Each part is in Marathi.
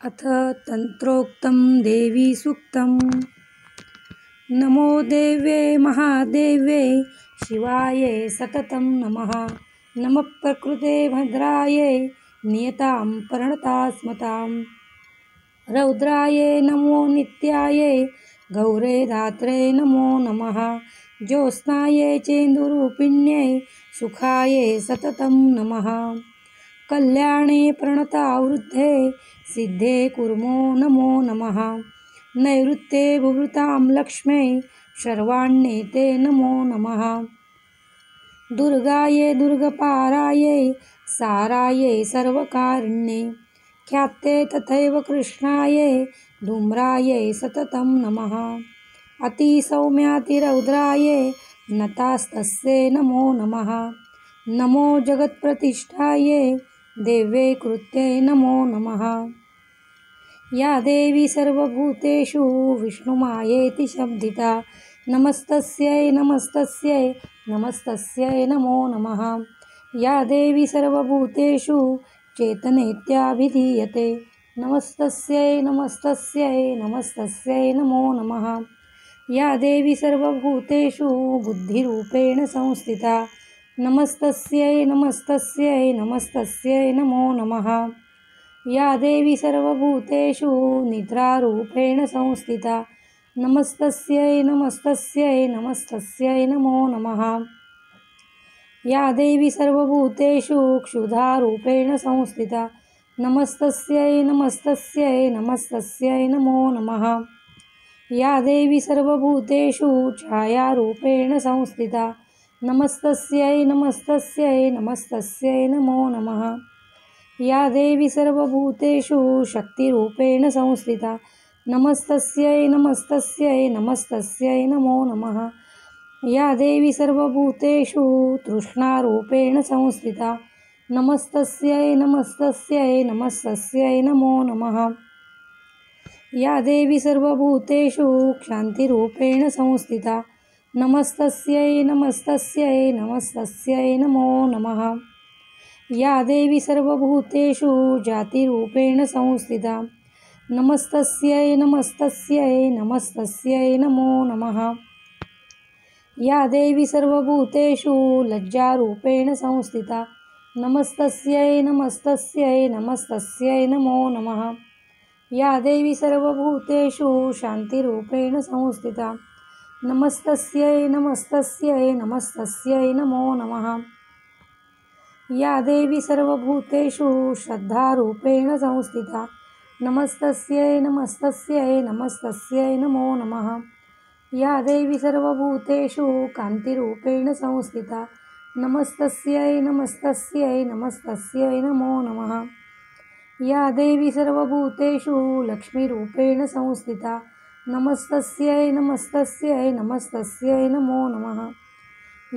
अथ तंत्रोक्तं देवी सूक्तं। नमो देव्ये महादेव्ये शिवाय सततं नमः। नमः प्रकृते भद्राय नियतां प्रणतास्मतां। रौद्राय नमो नित्याय गौरे रात्रे नमो नमः। ज्योत्स्नाय चेन्दुरूपिण्यै सुखाय सततं नमः। कल्याणे प्रणता वृद्धे सिद्धे कुर्मो नमो नमः। नैऋत्ये भुवृतां लक्ष्मै शर्वाण्ये ते नमो नमः। दुर्गायै दुर्गपारायै सारायै सर्वकारिण्ये ख्याते तथैव कृष्णायै धूम्रायै सततं नमः। अतिसौम्यातिरौद्रायै नतास्तस्यै नमो नमः। नमो जगत्प्रतिष्ठायै देव्यै कृत्यै नमो नमः। या देवी सर्वभूतेषु विष्णुमायेति शब्दिता नमस्तस्यै नमस्तस्यै नमस्तस्यै नमो नमः। या देवी सर्वभूतेषु चेतनेत्याभिधीयते नमस्तस्यै नमस्तस्यै नमस्तस्यै नमो नमः। या देवी सर्वभूतेषु बुद्धिरूपेण संस्थिता नमस्तस्यै नमस्तस्यै नमस्तस्यै नमो नमः। या देवी सर्वभूतेषु निद्रारूपेण संस्थिता नमस्तस्यै नमस्तस्यै नमस्तस्यै नमो नमः। या देवी सर्वभूतेषु क्षुधारूपेण संस्थिता नमस्तस्यै नमस्तस्यै नमस्तस्यै नमो नमः। या देवी सर्वभूतेषु छायारूपेण संस्थिता नमस्तस्यै नमस्तस्यै नमस्तस्यै नमो नमः। या देवी सर्वभूतेषु शक्तिरूपेण संस्थिता नमस्तस्यै नमस्तस्यै नमस्तस्यै नमो नमः। या देवी सर्वभूतेषु तृष्णारूपेण संस्थिता नमस्तस्यै नमस्तस्यै नमस्तस्यै नमो नमः। या देवी सर्वभूतेषु क्षान्तिरूपेण संस्थिता नमस्तस्यै नमस्तस्यै नमस्तस्यै नमो नमः। या देवी सर्वभूतेषु जातिरूपेण संस्थिता नमस्तस्यै नमस्तस्यै नमस्तस्यै नमो नमः। या देवी सर्वभूतेषु लज्जारूपेण संस्थिता नमस्तस्यै नमस्तस्यै नमस्तस्यै नमो नमः। या देवी सर्वभूतेषु शान्तिरूपेण संस्थिता नमस्तस्यै नमस्तस्यै नमस्तस्यै नमो नमः। या देवी सर्वभूतेषु श्रद्धारूपेण संस्थिता नमस्तस्यै नमस्तस्यै नमस्तस्यै नमो नमः। या देवी सर्वभूतेषु कान्तिरूपेण संस्थिता नमस्तस्यै नमस्तस्यै नमस्तस्यै नमो नमः। या देवी सर्वभूतेषु लक्ष्मीरूपेण संस्थिता नमस्तस्यै नमस्तस्यै नमस्तस्यै नमो नमः।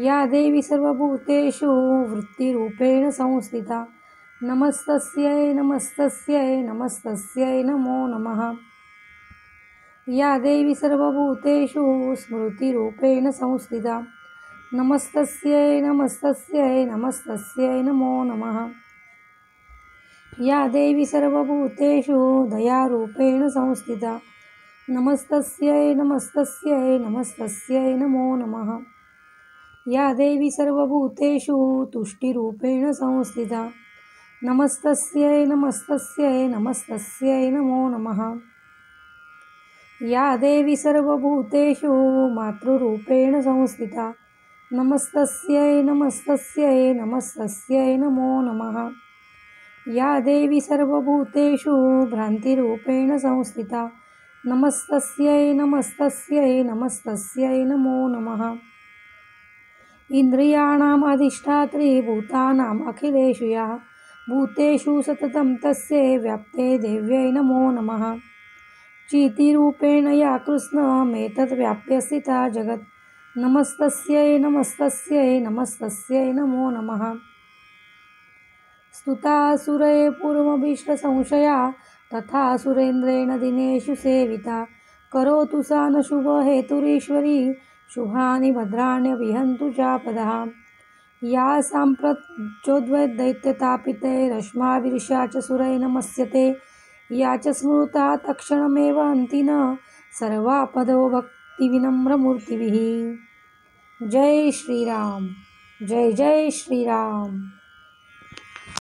या देवी सर्वभूतेषु वृत्तिरूपेण संस्थिता नमस्तस्यै नमस्तस्यै नमस्तस्यै नमो नमः। या देवी सर्वभूतेषु स्मृतिरूपेण संस्थिता नमस्तस्यै नमस्तस्यै नमस्तस्यै नमो नमः। या देवी सर्वभूतेषु दयारूपेण संस्थिता नमस्तस्यै नमस्तस्यै नमस्तस्यै नमो नमः। या देवी सर्वभूतेषु तुष्टिरूपेण संस्थिता नमस्तस्यै नमस्तस्यै नमस्तस्यै नमो नमः। या देवी सर्वभूतेषु मातृरूपेण संस्थिता नमस्तस्यै नमस्तस्यै नमस्तस्यै नमो नमः। या देवी सर्वभूतेषु भ्रान्तिरूपेण संस्थिता नमस्तस्यै नमस्तस्यै नमस्तस्यै नमो नमः। इन्द्रियाणाम् अधिष्ठात्री भूतानाम् अखिलेषु या भूतेषु सततं तस्यै व्याप्ते देव्यै नमो नमः। चितिरूपेण या कृष्णमेतद्व्याप्य स्थिता जगत् नमस्तस्यै नमस्तस्यै नमस्तस्यै नमो नमः। स्तुता सुरैः पूर्वभीष्टसंशया तथा सुरेन्द्रेण दिनेषु सेविता करोतु सा न शुभहेतुरीश्वरी शुभानि भद्राण्यभिहन्तु चापदः। या साम्प्रच्चोद्वैदैत्यतापितैरश्माभिर्षा च सुरैः नमस्यते याच स्मृता तत्क्षणमेव अंतिन सर्वापदो भक्तिविनम्रमूर्तिभिः. जय श्रीराम. जय जय श्रीराम.